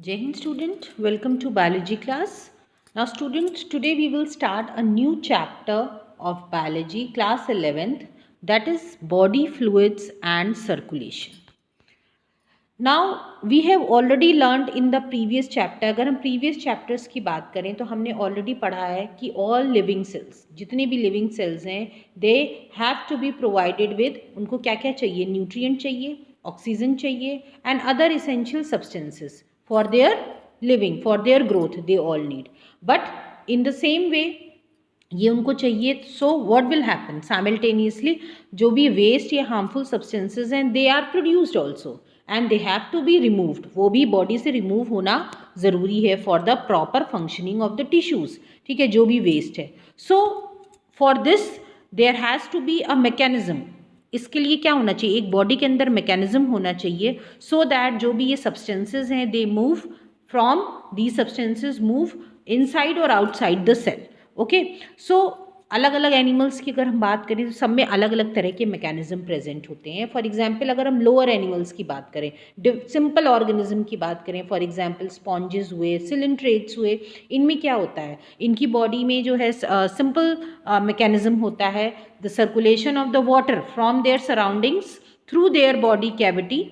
Jai Hind student, welcome to biology class. Now student, today we will start a new chapter of biology class 11th, that is body fluids and circulation. Now we have already learned in the previous chapter, अगर हम previous chapters की बात करें तो हमने already पढ़ा है कि all living cells, जितने भी living cells हैं, they have to be provided with, उनको क्या क्या चाहिए, nutrient चाहिए, ऑक्सीजन चाहिए and other essential substances for their living, for their growth they all need. But in the same way ये उनको चाहिए, so what will happen simultaneously जो भी वेस्ट या हार्मफुल सब्सटेंसेज हैं they are produced also and they have to be removed, वो भी body से रिमूव होना ज़रूरी है for the proper functioning of the tissues. ठीक है, जो भी वेस्ट है. So for this there has to be a mechanism. इसके लिए क्या होना चाहिए, एक बॉडी के अंदर मैकेनिज्म होना चाहिए सो दैट जो भी ये सब्सटेंसेज हैं they move from the substances move inside और आउटसाइड द सेल. ओके, सो अलग अलग एनिमल्स की अगर हम बात करें तो सब में अलग अलग तरह के मैकेनिज्म प्रेजेंट होते हैं. फॉर एग्जांपल अगर हम लोअर एनिमल्स की बात करें, सिंपल ऑर्गेनिज्म की बात करें, फॉर एग्जांपल स्पॉन्जेस हुए, सिलिंट्रेट्स हुए, इनमें क्या होता है, इनकी बॉडी में जो है सिंपल मैकेनिज्म होता है, the circulation of the water from there surroundings through their body cavity.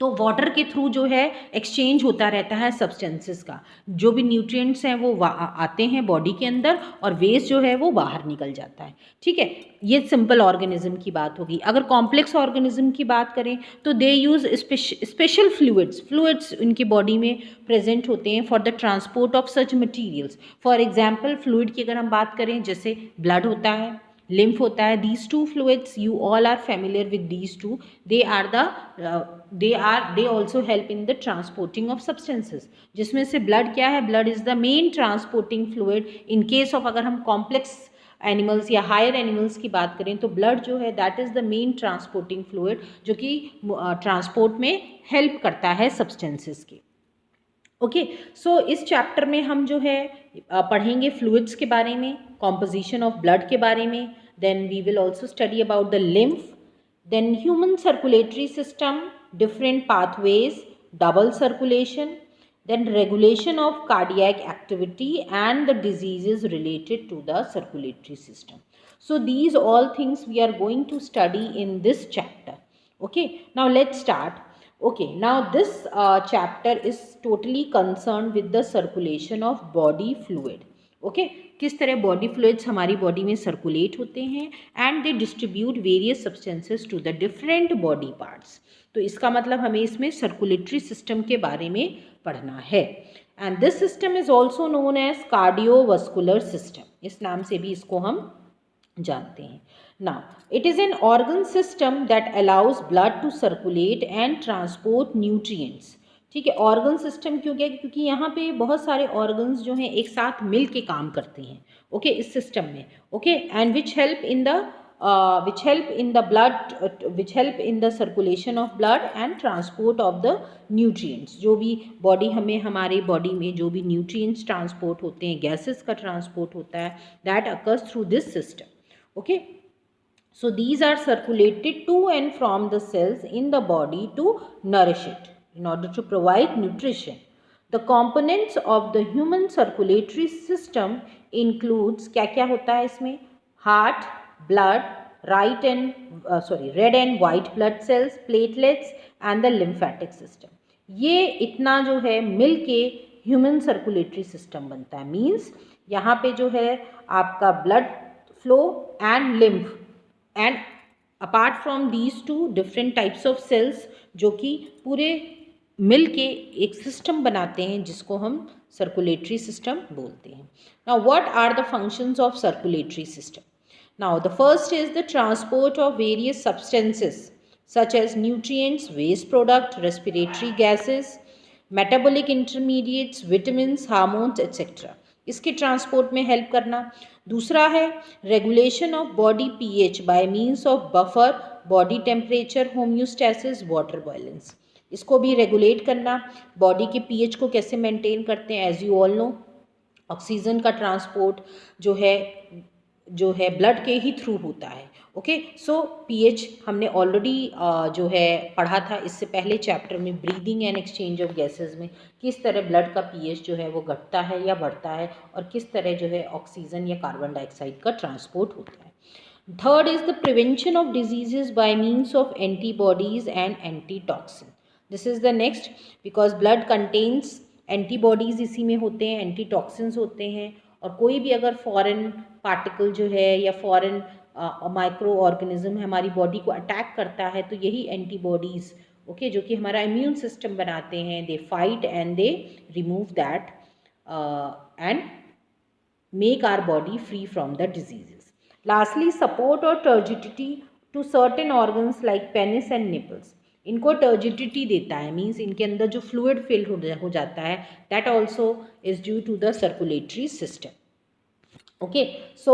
तो वाटर के थ्रू जो है एक्सचेंज होता रहता है सब्सटेंसेस का, जो भी न्यूट्रिएंट्स हैं वो आते हैं बॉडी के अंदर और वेस्ट जो है वो बाहर निकल जाता है. ठीक है, ये सिंपल ऑर्गेनिज्म की बात होगी. अगर कॉम्प्लेक्स ऑर्गेनिज्म की बात करें तो दे यूज़ स्पेशल फ्लूइड्स इनकी बॉडी में प्रेजेंट होते हैं for the transport of such materials. For example fluid की अगर हम बात करें, जैसे ब्लड होता है, lymph होता है, these two fluids you all are familiar with these two. They also help in the transporting of substances. जिसमें से blood क्या है, blood is the main transporting fluid. in case of अगर हम complex एनिमल्स या higher animals की बात करें तो ब्लड जो है that is the main transporting fluid जो कि ट्रांसपोर्ट में हेल्प करता है सब्सटेंसेस के. ओके, सो इस चैप्टर में हम जो है पढ़ेंगे फ्लूइड्स के बारे में, कॉम्पोजिशन ऑफ ब्लड के बारे में, then we will also study about the lymph, then human circulatory system, different pathways, double circulation, then regulation of cardiac activity and the diseases related to the circulatory system. So these all things we are going to study in this chapter. Okay, now let's start. Okay, now this chapter is totally concerned with the circulation of body fluid. Okay, किस तरह body fluids हमारी body में circulate होते हैं and they distribute various substances to the different body parts. तो इसका मतलब हमें इसमें सर्कुलेटरी सिस्टम के बारे में पढ़ना है. And this system is also known as cardiovascular system, इस नाम से भी इसको हम जानते हैं. Now it is an organ system that allows blood to circulate and transport nutrients. ठीक है, ऑर्गन सिस्टम क्यों क्या, क्योंकि यहाँ पे बहुत सारे ऑर्गन्स जो हैं एक साथ मिल के काम करते हैं. ओके, इस सिस्टम में. Okay, and which help in the blood, which help in the circulation of blood and transport of the nutrients. जो भी बॉडी हमें हमारे बॉडी में जो भी न्यूट्रिएंट्स ट्रांसपोर्ट होते हैं, गैसेस का ट्रांसपोर्ट होता है, that occurs through this system. Okay, so these are circulated to and from the cells in the body to nourish it in order to provide nutrition. The components of the human circulatory system includes, क्या क्या होता है इसमें, heart, blood, red and white blood cells, platelets and the lymphatic system. ये इतना जो है मिल के ह्यूमन सर्कुलेटरी सिस्टम बनता है. मीन्स यहाँ पे जो है आपका blood flow and lymph and apart from these two different types of cells जो कि पूरे मिल के एक सिस्टम बनाते हैं जिसको हम सर्कुलेटरी सिस्टम बोलते हैं. Now what are the functions of circulatory system? Now the first is the transport of various substances such as nutrients, waste product, respiratory gases, metabolic intermediates, vitamins, hormones etc. इसके transport में help करना. दूसरा है regulation of body pH bye means of buffer, body temperature, homeostasis, water balance. इसको भी regulate करना. Body के pH को कैसे मेंटेन करते हैं, as you all know oxygen का ट्रांसपोर्ट जो है ब्लड के ही थ्रू होता है. ओके, सो पीएच हमने ऑलरेडी जो है पढ़ा था इससे पहले चैप्टर में, breathing and exchange of gases में, किस तरह ब्लड का पीएच जो है वो घटता है या बढ़ता है, और किस तरह जो है ऑक्सीजन या कार्बन डाइऑक्साइड का ट्रांसपोर्ट होता है। Third is the prevention of diseases bye means of antibodies and antitoxin. This is the next, because blood contains antibodies इसी में होते हैं, एंटीटॉक्सिन्स होते हैं, और कोई भी अगर फॉरेन पार्टिकल जो है या फॉरेन माइक्रो ऑर्गेनिज्म हमारी बॉडी को अटैक करता है, तो यही एंटीबॉडीज़ ओके जो कि हमारा इम्यून सिस्टम बनाते हैं, they fight and they remove that and make our body free from the diseases. Lastly, support or turgidity to certain organs like penis and nipples. इनको turgidity देता है, मीन्स इनके अंदर जो fluid fill हो जाता है, that also is due to the circulatory system. Okay, so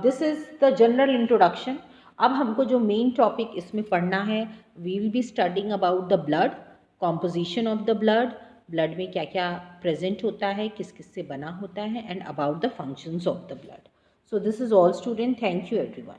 this is the general introduction. अब हमको जो मेन टॉपिक इसमें पढ़ना है, we will be studying about the blood, composition of the blood, blood में क्या क्या प्रेजेंट होता है, किस किस से बना होता है, and about the functions of the blood. So this is all student. Thank you everyone.